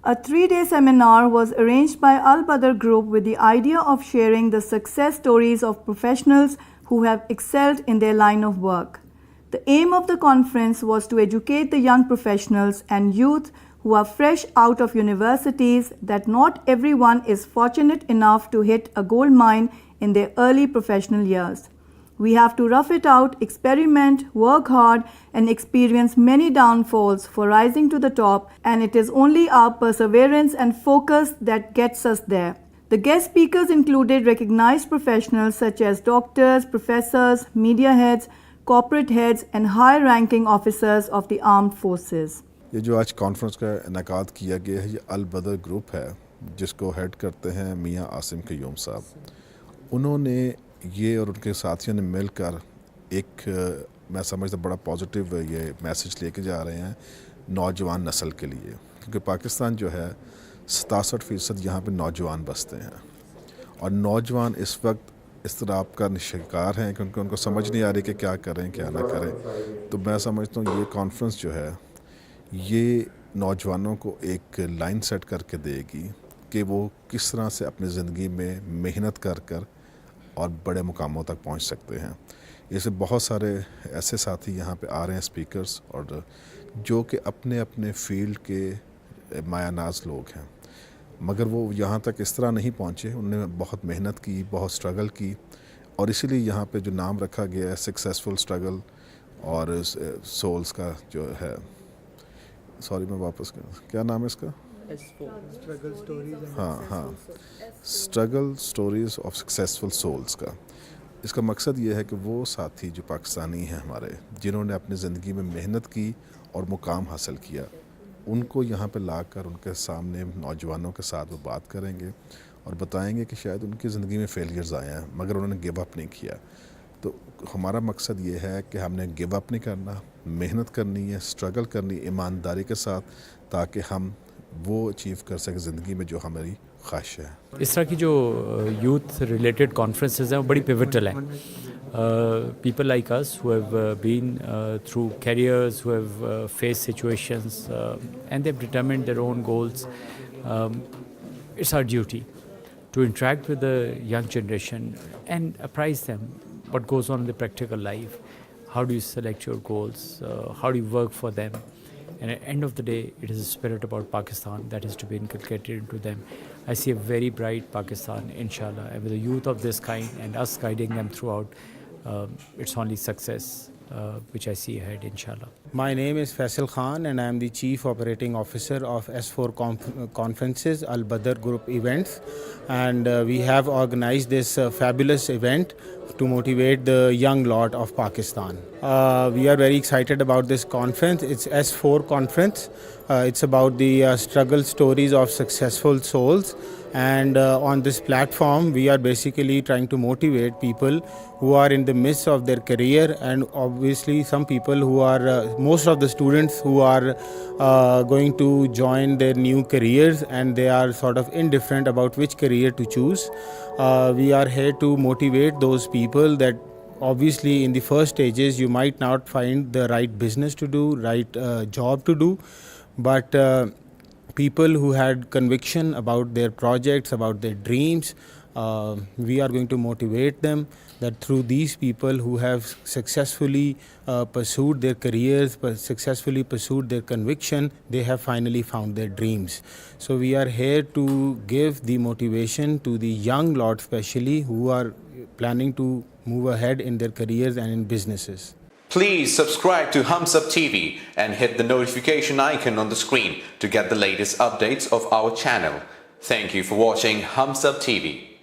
A 3-day seminar was arranged by AL-BADR-GROUP with the idea of sharing the success stories of professionals who have excelled in their line of work. The aim of the conference was to educate the young professionals and youth who are fresh out of universities that not everyone is fortunate enough to hit a gold mine in their early professional years. We have to rough it out, experiment, work hard, and experience many downfalls for rising to the top, and it is only our perseverance and focus that gets us there. The guest speakers included recognized professionals such as doctors, professors, media heads, corporate heads, and high-ranking officers of the armed forces. ये जो आज conference का इनेकाद किया गया है, ये Al-Badr group है, जिसको हेड करते हैं मियाँ आसिम क़य्यूम साहब। उन्होंने ये और उनके साथियों ने मिलकर एक मैं समझता बड़ा पॉजिटिव ये मैसेज लेके जा रहे हैं नौजवान नस्ल के लिए, क्योंकि पाकिस्तान जो है 67% यहाँ पे नौजवान बसते हैं और नौजवान इस वक्त इस्तिराब का शिकार हैं क्योंकि उनको समझ नहीं आ रही कि क्या करें क्या ना करें। तो मैं समझता हूँ ये कॉन्फ्रेंस जो है ये नौजवानों को एक लाइन सेट करके देगी कि वो किस तरह से अपनी ज़िंदगी में मेहनत कर कर और बड़े मुकामों तक पहुंच सकते हैं। ऐसे बहुत सारे ऐसे साथी यहाँ पे आ रहे हैं स्पीकर्स, और जो कि अपने अपने फील्ड के मायानाज लोग हैं, मगर वो यहाँ तक इस तरह नहीं पहुँचे। उन्होंने बहुत मेहनत की, बहुत स्ट्रगल की, और इसीलिए यहाँ पे जो नाम रखा गया है सक्सेसफुल स्ट्रगल और सोल्स का जो है, सॉरी मैं वापस क्या नाम है इसका, स्ट्रगल स्टोरीज, हाँ, struggle stories of successful souls का। इसका मकसद ये है कि वो साथी जो पाकिस्तानी हैं हमारे, जिन्होंने अपनी ज़िंदगी में मेहनत की और मुकाम हासिल किया, उनको यहाँ पे लाकर उनके सामने नौजवानों के साथ वो बात करेंगे और बताएंगे कि शायद उनकी ज़िंदगी में फेलियर्स आए हैं मगर उन्होंने गिव अप नहीं किया। तो हमारा मकसद ये है कि हमने गिव अप नहीं करना, मेहनत करनी है, स्ट्रगल करनी ईमानदारी के साथ, ताकि हम वो अचीव कर सकें ज़िंदगी में जो हमारी ख्वाहिश है। इस तरह की जो यूथ रिलेटेड कॉन्फ्रेंसेस हैं वो बड़ी पिवटल हैं। People like us who have been through careers, who have face situations and they have determined their own goals, it's our duty to interact with the young generation and apprise them what goes on in the practical life. How do you select your goals? How do you work for them? And at the end of the day, it is a spirit about Pakistan that is to be inculcated into them. I see a very bright Pakistan, inshallah, and with the youth of this kind and us guiding them throughout, it's only success which I see ahead, inshallah. My name is Faisal Khan and I am the Chief Operating Officer of S4 Conferences, Al-Badr Group events, and we have organized this fabulous event to motivate the young lot of Pakistan. We are very excited about this conference. It's S4 conference. It's about the struggle stories of successful souls, and on this platform we are basically trying to motivate people who are in the midst of their career, and obviously some people who are most of the students who are going to join their new careers and they are sort of indifferent about which career to choose. We are here to motivate those people that obviously in the first stages you might not find the right business to do, right job to do, but people who had conviction about their projects, about their dreams, we are going to motivate them that through these people who have successfully pursued their careers, successfully pursued their conviction, they have finally found their dreams. So we are here to give the motivation to the young lot especially who are planning to move ahead in their careers and in businesses. Please subscribe to HumSub.TV and hit the notification icon on the screen to get the latest updates of our channel. Thank you for watching HumSub.TV.